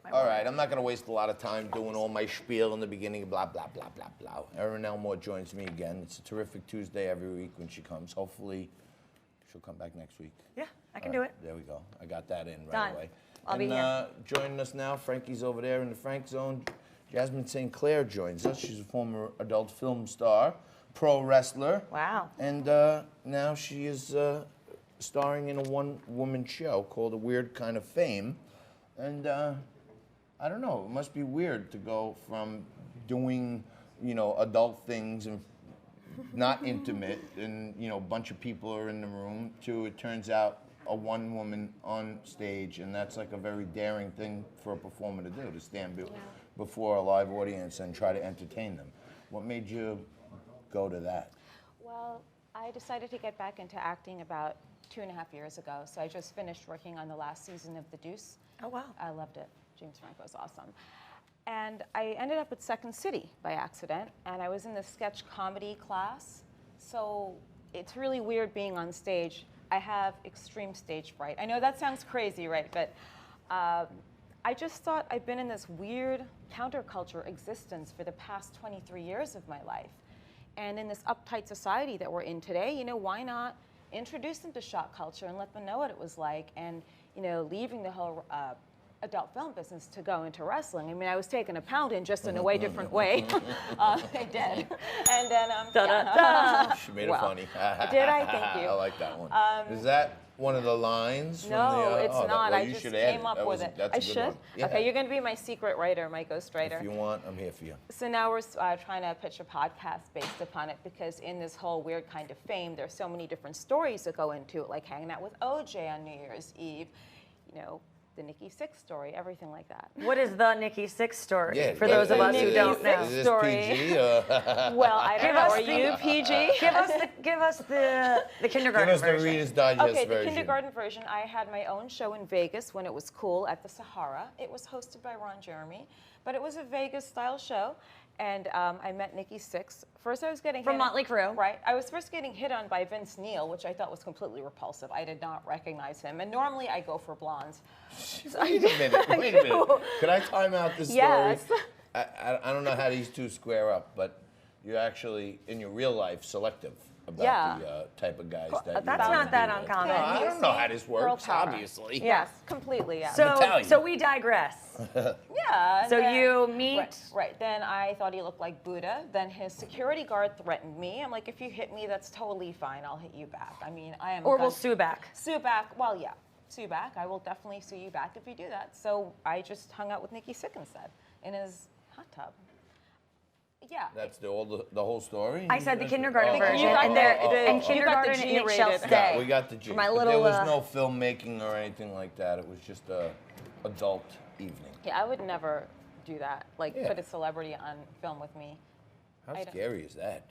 get my All word. right, I'm not going to waste a lot of time doing all my spiel in the beginning, blah, blah, blah, blah, blah. Erin Elmore joins me again. It's a terrific Tuesday every week when she comes. Hopefully, she'll come back next week. Yeah, I can do it. There we go. I got that in right Done. away. I'll be here. Joining us now, Frankie's over there in the Frank Zone. Jasmine St. Clair joins us. She's a former adult film star, pro wrestler. Wow. And now she is starring in a one-woman show called A Weird Kind of Fame. And I don't know, it must be weird to go from doing, adult things and not intimate and, a bunch of people are in the room to, it turns out, a one woman on stage, and that's like a very daring thing for a performer to do, to stand before a live audience and try to entertain them. What made you go to that? Well, I decided to get back into acting about 2.5 years ago. So I just finished working on the last season of The Deuce. Oh, wow. I loved it. James Franco was awesome. And I ended up at Second City by accident, and I was in the sketch comedy class. So it's really weird being on stage. I have extreme stage fright. I know that sounds crazy, right? But I just thought I've been in this weird counterculture existence for the past 23 years of my life. And in this uptight society that we're in today, why not introduce them to shot culture and let them know what it was like, and leaving the whole adult film business to go into wrestling. I mean, I was taking a pounding just in a way different way. I did. And then, She made it funny. Did I? Thank you. I like that one. Is that one of the lines? No, it's not. Well, I just came up with it. That's a I good should? one. Yeah. Okay, you're going to be my secret writer, my ghost writer. If you want, I'm here for you. So now we're trying to pitch a podcast based upon it, because in this whole weird kind of fame, there's so many different stories that go into it, like hanging out with OJ on New Year's Eve, the Nikki Sixx story, everything like that. What is the Nikki Sixx story, Yeah, for those of us who don't know? Is this Story. PG? Well, I don't know. Are you PG? Give us the kindergarten Give us the version. Reader's Digest Okay, the version. kindergarten version. I had my own show in Vegas when it was cool at the Sahara. It was hosted by Ron Jeremy, but it was a Vegas-style show. And I met Nikki Sixx. First, I was getting From Motley Crue. Right. I was first getting hit on by Vince Neil, which I thought was completely repulsive. I did not recognize him. And normally I go for blondes. Wait a minute. Could I time out this story? Yes. I don't know how these two square up, but you're actually, in your real life, selective about the type of guys that you That's wanna not that be with. uncommon. No, I don't know how this Girl works, power. obviously. Yes, completely, yeah. Italian. So we digress. Yeah. So then- you meet. Right. Then I thought he looked like Buddha. Then his security guard threatened me. I'm like, if you hit me, that's totally fine. I'll hit you back. I mean, I am. Or we'll sue back. Sue back. Well, yeah, sue back. I will definitely sue you back if you do that. So I just hung out with Nikki Sixx instead in his hot tub. Yeah. That's the whole story? I said the kindergarten Oh, version, You got and the kindergarten and it shall G-rated. stay. We got the G. For my But little, there was no filmmaking or anything like that. It was just a adult evening. Yeah, I would never do that. Like, Yeah. put a celebrity on film with me. How I don't- scary is that?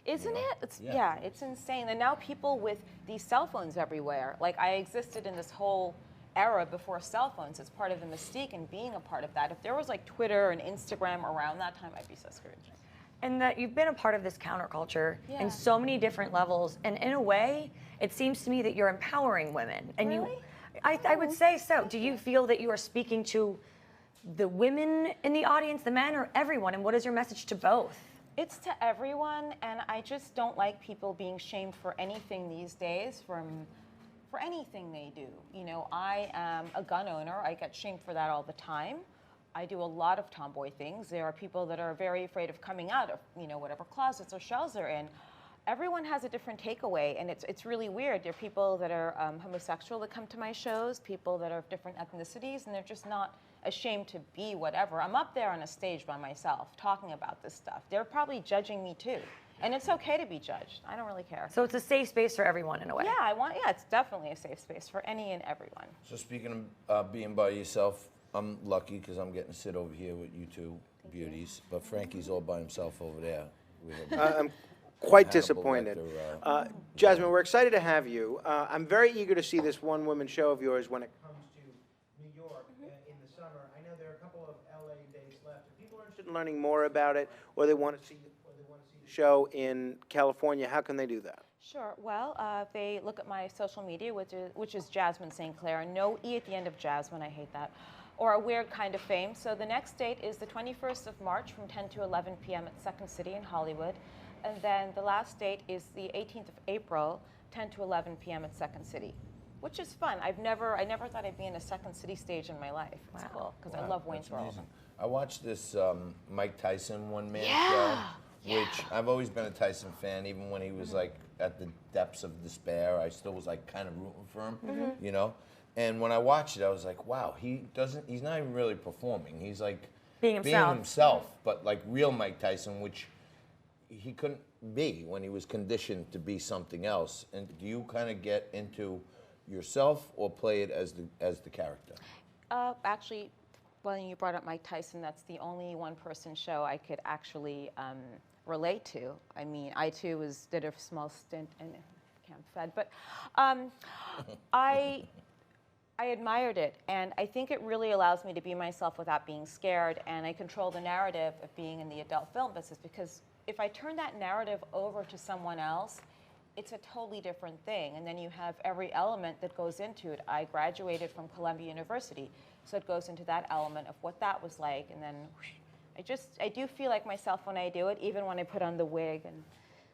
Isn't it? It's, Yeah. yeah, it's insane. And now people with these cell phones everywhere. Like, I existed in this whole era before cell phones. It's part of the mystique and being a part of that. If there was like Twitter and Instagram around that time, I'd be so screwed. And that you've been a part of this counterculture Yeah. in so many different levels, and in a way, it seems to me that you're empowering women. And Really? I would say so. Do you feel that you are speaking to the women in the audience, the men, or everyone? And what is your message to both? It's to everyone, and I just don't like people being shamed for anything these days, for anything they do. I am a gun owner. I get shamed for that all the time. I do a lot of tomboy things. There are people that are very afraid of coming out of, whatever closets or shells they're in. Everyone has a different takeaway, and it's really weird. There are people that are homosexual that come to my shows, people that are of different ethnicities, and they're just not ashamed to be whatever. I'm up there on a stage by myself talking about this stuff. They're probably judging me too. And it's okay to be judged. I don't really care. So it's a safe space for everyone in a way. Yeah, it's definitely a safe space for any and everyone. So speaking of being by yourself, I'm lucky because I'm getting to sit over here with you two beauties. But Frankie's all by himself over there. I'm quite Hannibal disappointed. Lecter, Jasmine, we're excited to have you. I'm very eager to see this one-woman show of yours when it comes to New York. York in the summer. I know there are a couple of LA days left. If people are interested in learning more about it, or they want to see the show in California, how can they do that? Sure. Well, they look at my social media, which is Jasmine St. Clair. No E at the end of Jasmine. I hate that. Or A Weird Kind of Fame. So the next date is the 21st of March from 10 to 11 p.m. at Second City in Hollywood. And then the last date is the 18th of April, 10 to 11 p.m. at Second City, which is fun. I never thought I'd be in a Second City stage in my life. It's cool, because I love Wayne's World. I watched this Mike Tyson one-man Yeah. show, which I've always been a Tyson fan, even when he was like at the depths of despair. I still was like kind of rooting for him, you know? And when I watched it, I was like, wow, he's not even really performing. He's like Being himself. but like real Mike Tyson, which he couldn't be when he was conditioned to be something else. And do you kind of get into yourself or play it as the character? Actually, when you brought up Mike Tyson, that's the only one-person show I could actually relate to. I mean, I too did a small stint in Camp Fed, but I admired it, and I think it really allows me to be myself without being scared, and I control the narrative of being in the adult film business, because if I turn that narrative over to someone else, it's a totally different thing, and then you have every element that goes into it. I graduated from Columbia University, so it goes into that element of what that was like, and then I do feel like myself when I do it, even when I put on the wig. And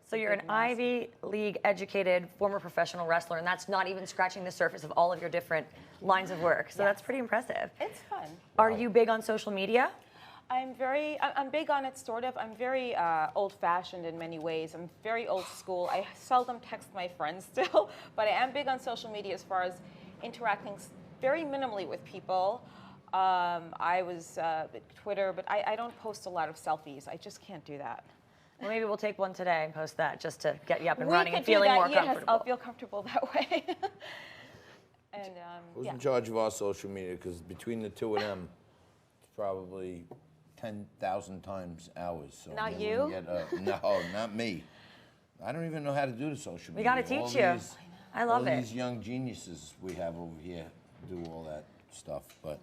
So you're an Ivy League educated former professional wrestler, and that's not even scratching the surface of all of your different lines of work. So that's pretty impressive. It's fun. Are you big on social media? I'm big on it, sort of. I'm very old-fashioned in many ways. I'm very old school. I seldom text my friends still, but I am big on social media as far as interacting very minimally with people. I was Twitter, but I don't post a lot of selfies. I just can't do that. Well, maybe we'll take one today and post that just to get you up and We running could and do feeling that, more yes, comfortable. I'll feel comfortable that way. And Who's yeah. in charge of our social media? Because between the two of them, it's probably 10,000 times ours. So Not maybe we you? can get no, not me. I don't even know how to do the social We media. got to All teach you. these- I love all it. these young geniuses we have over here do all that stuff, but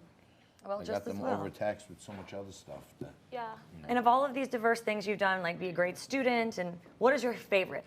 Well, I just got as them well. overtaxed with so much other stuff. That, Yeah. And of all of these diverse things you've done, like be a great student, and what is your favorite?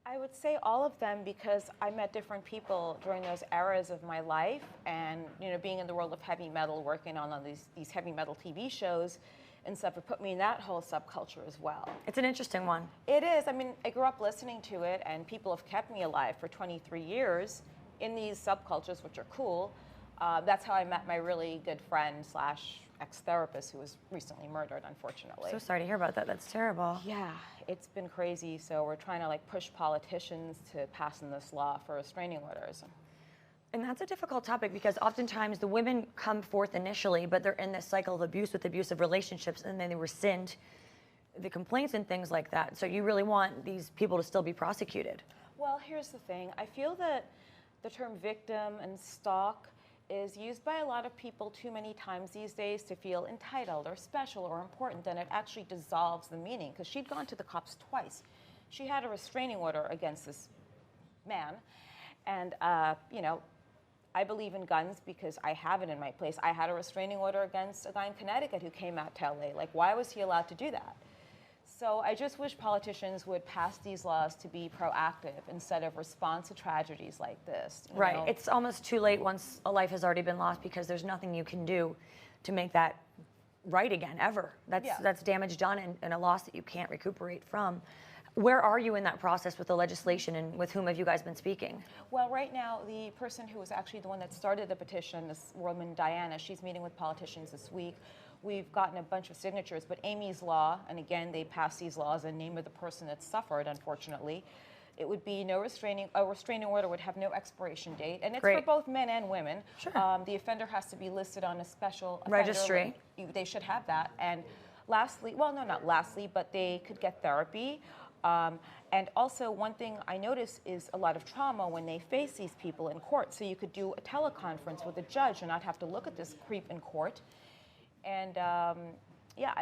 I would say all of them, because I met different people during those eras of my life, and being in the world of heavy metal, working on these heavy metal TV shows and stuff, it put me in that whole subculture as well. It's an interesting one. It is. I mean, I grew up listening to it, and people have kept me alive for 23 years in these subcultures, which are cool. That's how I met my really good friend / ex-therapist, who was recently murdered, unfortunately. So sorry to hear about that. That's terrible. Yeah, it's been crazy. So we're trying to push politicians to pass in this law for restraining orders. And that's a difficult topic because oftentimes the women come forth initially, but they're in this cycle of abuse with abusive relationships, and then they rescind the complaints and things like that. So you really want these people to still be prosecuted. Well, here's the thing. I feel that the term victim and stalk is used by a lot of people too many times these days to feel entitled or special or important, and it actually dissolves the meaning, because she'd gone to the cops twice. She had a restraining order against this man, and I believe in guns because I have it in my place. I had a restraining order against a guy in Connecticut who came out to LA. Why was he allowed to do that? So I just wish politicians would pass these laws to be proactive instead of respond to tragedies like this. you Right. know? It's almost too late once a life has already been lost because there's nothing you can do to make that right again, ever. That's damage done and a loss that you can't recuperate from. Where are you in that process with the legislation, and with whom have you guys been speaking? Well, right now, the person who was actually the one that started the petition, this woman, Diana, she's meeting with politicians this week. We've gotten a bunch of signatures, but Amy's law, and again, they pass these laws in name of the person that suffered, unfortunately. It would be a restraining order would have no expiration date, and it's Great. for both men and women. Sure. The offender has to be listed on a special offender Registry. list. They should have that. And lastly, well, no, not lastly, but they could get therapy. And also, one thing I notice is a lot of trauma when they face these people in court. So you could do a teleconference with a judge and not have to look at this creep in court. And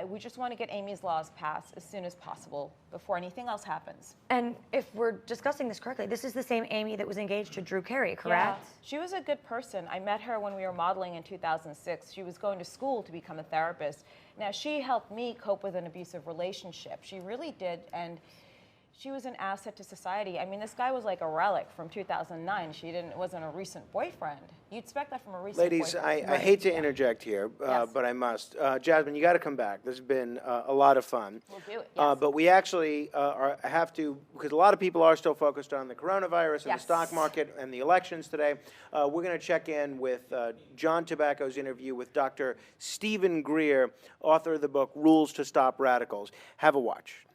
we just want to get Amy's laws passed as soon as possible before anything else happens. And if we're discussing this correctly, this is the same Amy that was engaged to Drew Carey, correct? Yeah, she was a good person. I met her when we were modeling in 2006. She was going to school to become a therapist. Now, she helped me cope with an abusive relationship. She really did, and she was an asset to society. I mean, this guy was like a relic from 2009. It wasn't a recent boyfriend. You'd expect that from a recent Ladies, boyfriend. I hate to interject here, Yes. but I must. Jasmine, you got to come back. This has been a lot of fun. We'll do it, yes. But we actually have to, because a lot of people are still focused on the coronavirus and Yes. the stock market and the elections today. We're going to check in with John Tobacco's interview with Dr. Stephen Greer, author of the book Rules to Stop Radicals. Have a watch.